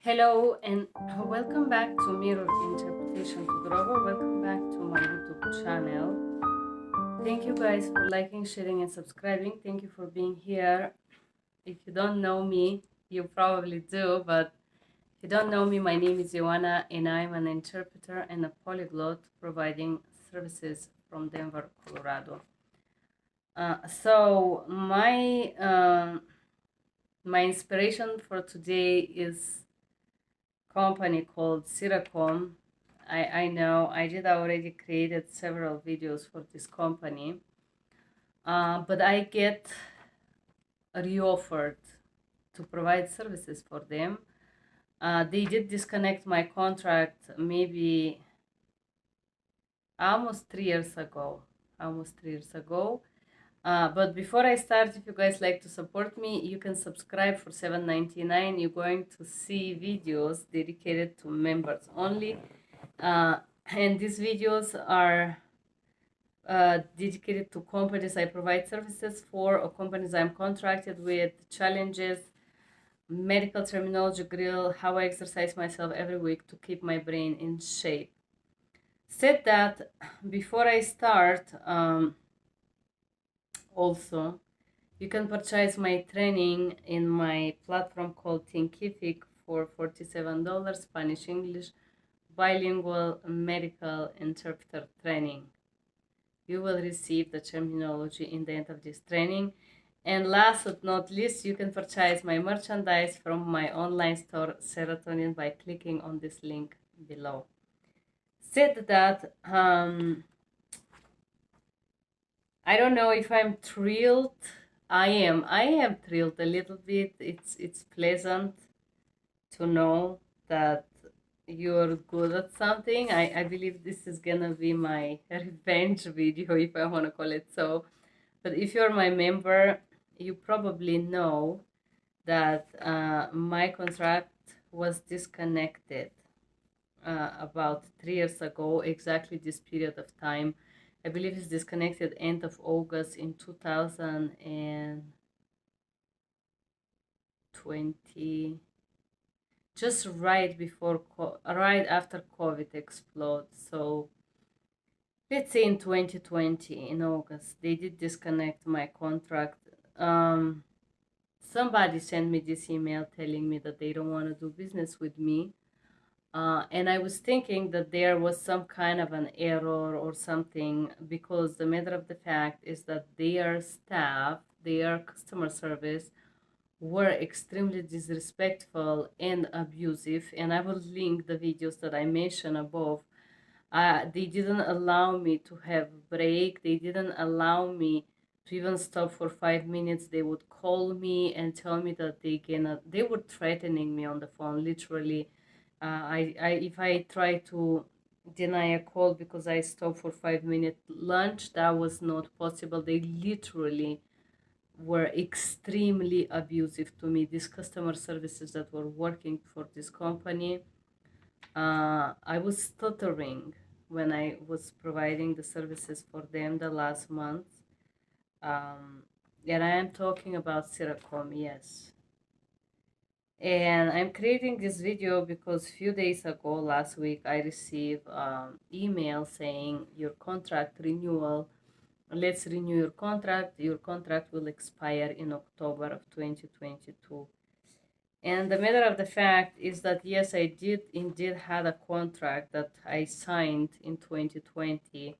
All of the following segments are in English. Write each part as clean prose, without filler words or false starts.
Hello and welcome back to Mirror Interpretation to Grover. Welcome back to my YouTube channel. Thank you guys for liking, sharing, and subscribing. Thank you for being here. If you don't know me, you probably do, but if you don't know me, my name is Joanna and I'm an interpreter and a polyglot providing services from Denver, Colorado. So my inspiration for today is company called Cyracom. I know I did already created several videos for this company, but I get reoffered to provide services for them. They did disconnect my contract maybe almost 3 years ago. But before I start, if you guys like to support me, you can subscribe for $7.99. You're going to see videos dedicated to members only. And these videos are dedicated to companies I provide services for or companies I'm contracted with, challenges, medical terminology grill, how I exercise myself every week to keep my brain in shape. Said that, before I start, also, you can purchase my training in my platform called Thinkific for $47, Spanish English, bilingual medical interpreter training. You will receive the terminology in the end of this training. And last but not least, you can purchase my merchandise from my online store Serotonin by clicking on this link below. Said that, I don't know if I'm thrilled. I am thrilled a little bit. It's pleasant to know that you're good at something. I believe this is gonna be my revenge video, if I want to call it so. But if you're my member, you probably know that my contract was disconnected about 3 years ago, exactly this period of time. I believe it's disconnected end of August in 2020, just right after COVID exploded. So let's say in 2020, in August, they did disconnect my contract. Somebody sent me this email telling me that they don't want to do business with me. And I was thinking that there was some kind of an error or something, because the matter of the fact is that their staff, their customer service, were extremely disrespectful and abusive. And I will link the videos that I mentioned above. They didn't allow me to have a break. They didn't allow me to even stop for 5 minutes. They would call me and tell me that they were threatening me on the phone, literally. If I try to deny a call because I stopped for 5 minute lunch, that was not possible. They literally were extremely abusive to me. These customer services that were working for this company, I was stuttering when I was providing the services for them the last month. And I am talking about Cyracom, yes. And I'm creating this video because a few days ago, last week, I received email saying your contract renewal. Let's renew your contract. Your contract will expire in October of 2022. And the matter of the fact is that, yes, I did indeed had a contract that I signed in 2020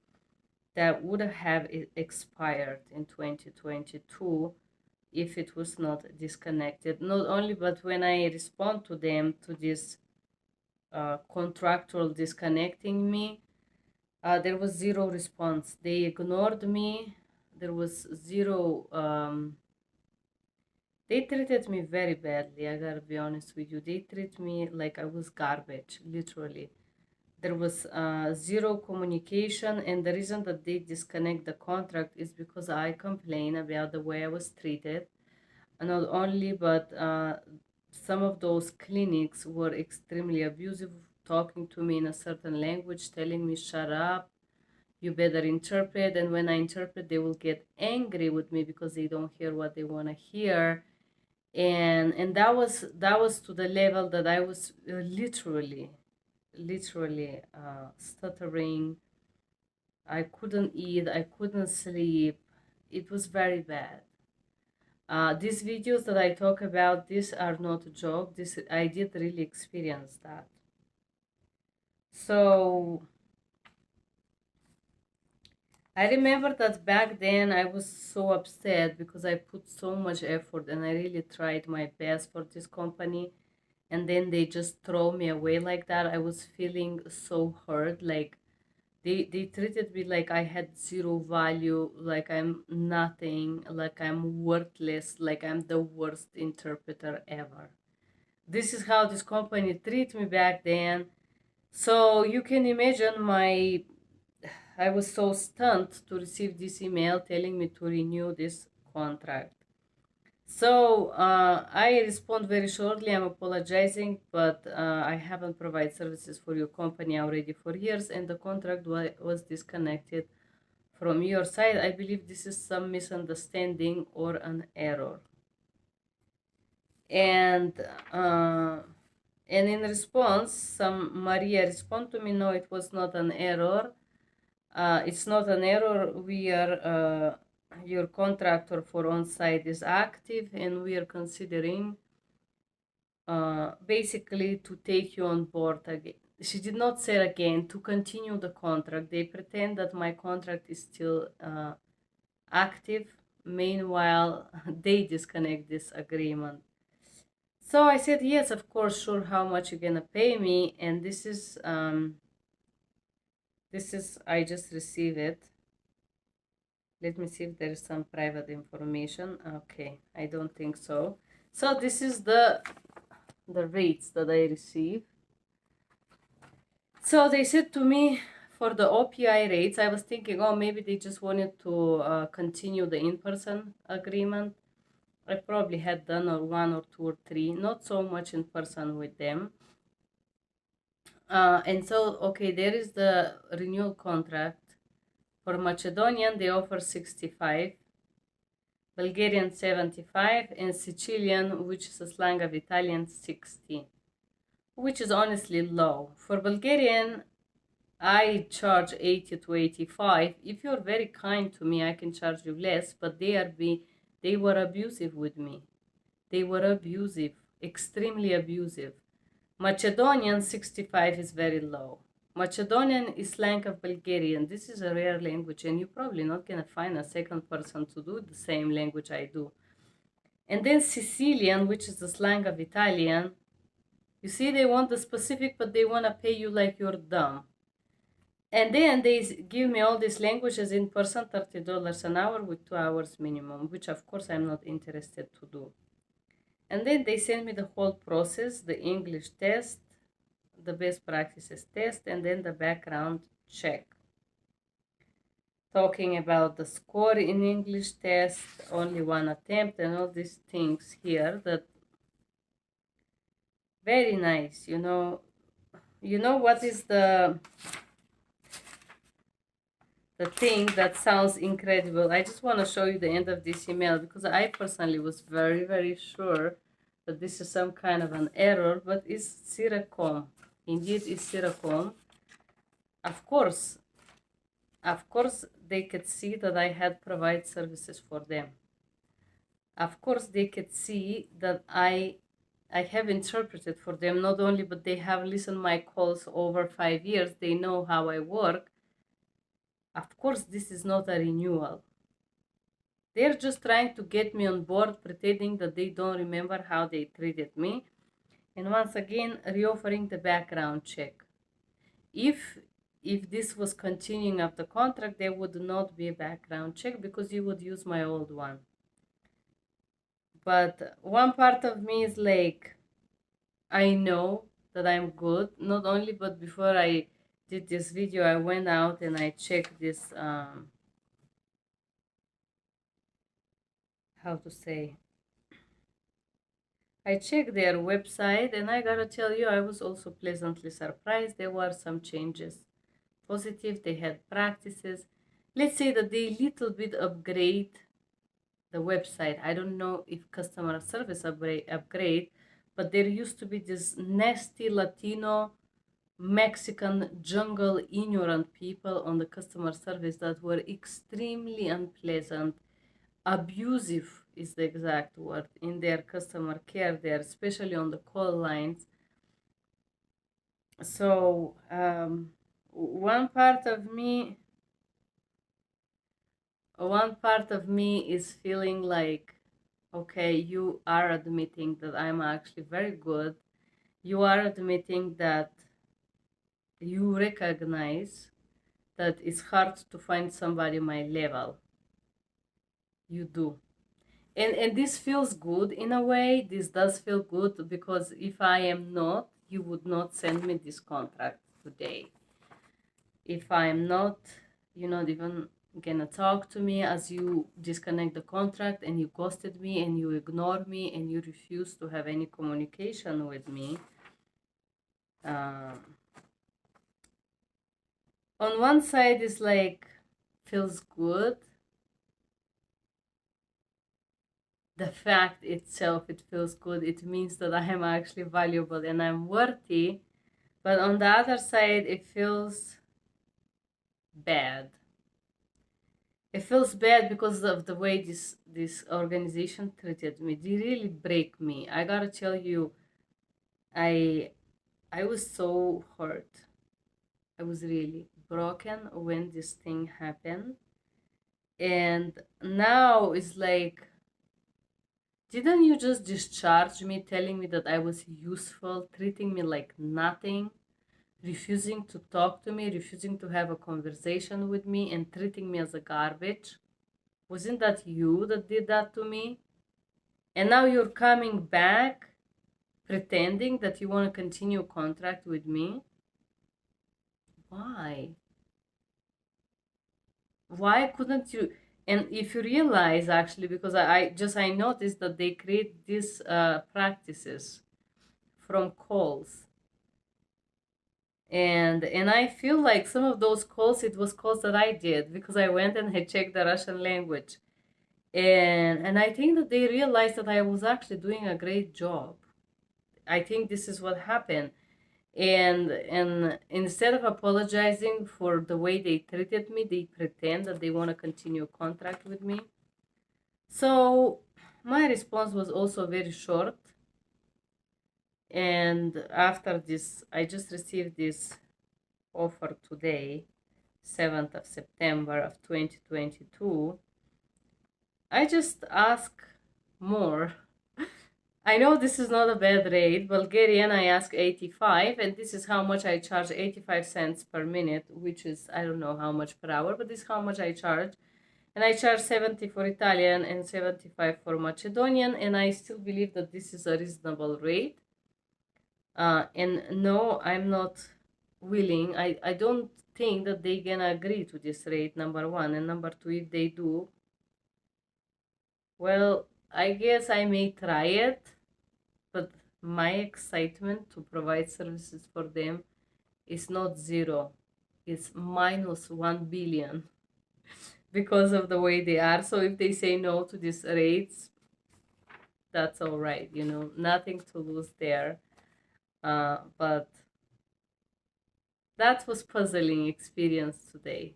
that would have expired in 2022 if it was not disconnected. Not only, but when I respond to them, to this contractual disconnecting me, there was zero response. They ignored me. There was zero. They treated me very badly, I gotta be honest with you. They treat me like I was garbage, literally. There was zero communication, and the reason that they disconnect the contract is because I complain about the way I was treated. Not only, but some of those clinics were extremely abusive, talking to me in a certain language, telling me, shut up, you better interpret. And when I interpret, they will get angry with me because they don't hear what they want to hear. and that was to the level that I was literally stuttering. I couldn't eat, I couldn't sleep. It was very bad. These videos that I talk about, these are not a joke. This I did really experience that. So I remember that back then I was so upset because I put so much effort and I really tried my best for this company, and then they just throw me away like that. I was feeling so hurt, like they treated me like I had zero value, like I'm nothing, like I'm worthless, like I'm the worst interpreter ever. This is how this company treated me back then. So you can imagine I was so stunned to receive this email telling me to renew this contract. So I respond very shortly. I'm apologizing, but I haven't provided services for your company already for years, and the contract was disconnected from your side. I believe this is some misunderstanding or an error. And uh, and in response, Maria responded to me, no, it was not an error. It's not an error. We are your contractor for on-site is active, and we are considering basically to take you on board again. She did not say again to continue the contract. They pretend that my contract is still active. Meanwhile, they disconnect this agreement. So I said, yes, of course, sure, how much you're gonna pay me? And this is I just received it. Let me see if there is some private information. Okay, I don't think so. So this is the rates that I receive. So they said to me for the OPI rates, I was thinking, oh, maybe they just wanted to continue the in-person agreement. I probably had done one or two or three, not so much in person with them. And so, okay, there is the renewal contract. For Macedonian, they offer 65, Bulgarian 75, and Sicilian, which is a slang of Italian, 60, which is honestly low. For Bulgarian, I charge 80 to 85. If you're very kind to me, I can charge you less, but they were abusive with me. They were abusive, extremely abusive. Macedonian 65 is very low. Macedonian is slang of Bulgarian. This is a rare language, and you're probably not going to find a second person to do the same language I do. And then Sicilian, which is the slang of Italian. You see, they want the specific, but they want to pay you like you're dumb. And then they give me all these languages in person, $30 an hour with 2 hours minimum, which of course I'm not interested to do. And then they send me the whole process, the English test, the best practices test, and then the background check. Talking about the score in English test, only one attempt, and all these things here that very nice. You know what is the thing that sounds incredible? I just want to show you the end of this email because I personally was very, very sure that this is some kind of an error, but it's Cyracom. Indeed, it's Cyracom. Of course, they could see that I had provided services for them. Of course, they could see that I have interpreted for them not only, but they have listened my calls over 5 years. They know how I work. Of course, this is not a renewal. They're just trying to get me on board, pretending that they don't remember how they treated me. And once again, reoffering the background check. If this was continuing of the contract, there would not be a background check because you would use my old one. But one part of me is like, I know that I'm good. Not only, but before I did this video, I went out and I checked this, how to say, I checked their website, and I gotta tell you, I was also pleasantly surprised. There were some changes. Positive, they had practices. Let's say that they little bit upgrade the website. I don't know if customer service upgrade, but there used to be this nasty Latino Mexican jungle ignorant people on the customer service that were extremely unpleasant, abusive is the exact word, in their customer care there, especially on the call lines. So one part of me is feeling like, okay, you are admitting that I'm actually very good. You are admitting that you recognize that it's hard to find somebody my level. You do. And this feels good in a way. This does feel good, because if I am not, you would not send me this contract today. If I am not, you're not even gonna talk to me, as you disconnect the contract and you ghosted me and you ignore me and you refuse to have any communication with me. On one side is like, feels good. The fact itself, it feels good. It means that I am actually valuable and I'm worthy. But on the other side, it feels bad. It feels bad because of the way this organization treated me. They really break me. I gotta tell you, I was so hurt. I was really broken when this thing happened. And now it's like, didn't you just discharge me, telling me that I was useful, treating me like nothing, refusing to talk to me, refusing to have a conversation with me, and treating me as a garbage? Wasn't that you that did that to me? And now you're coming back pretending that you want to continue contract with me? Why? Why couldn't you? And if you realize, actually, because I noticed that they create these practices from calls, and I feel like some of those calls, it was calls that I did because I went and had checked the Russian language, and I think that they realized that I was actually doing a great job. I think this is what happened. And instead of apologizing for the way they treated me, they pretend that they want to continue contract with me. So my response was also very short. And after this, I just received this offer today, 7th of September of 2022. I just ask more. I know this is not a bad rate. Bulgarian, I ask 85, and this is how much I charge, 85 cents per minute, which is, I don't know how much per hour, but this is how much I charge. And I charge 70 for Italian and 75 for Macedonian, and I still believe that this is a reasonable rate. And no, I'm not willing. I don't think that they're gonna agree to this rate, number one. And number two, if they do, well, I guess I may try it, but my excitement to provide services for them is not zero. It's minus 1 billion because of the way they are. So if they say no to these rates, that's all right, you know, nothing to lose there. But that was puzzling experience today,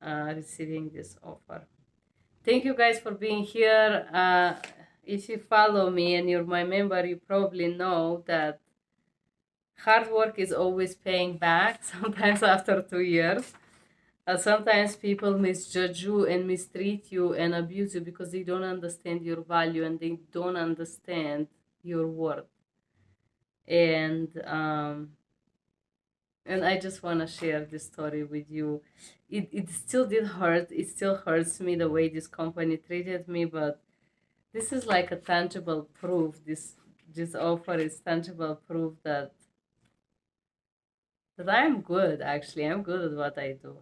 receiving this offer. Thank you guys for being here. If you follow me and you're my member, you probably know that hard work is always paying back, sometimes after 2 years. Sometimes people misjudge you and mistreat you and abuse you because they don't understand your value and they don't understand your worth. And I just want to share this story with you. It still did hurt. It still hurts me the way this company treated me, but this is like a tangible proof. This offer is tangible proof that I am good, actually. I'm good at what I do.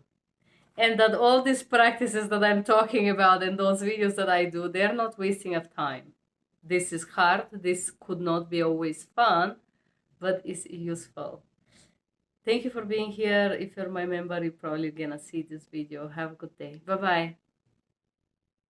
And that all these practices that I'm talking about and those videos that I do, they're not wasting of time. This is hard. This could not be always fun, but it's useful. Thank you for being here. If you're my member, you're probably gonna see this video. Have a good day. Bye-bye.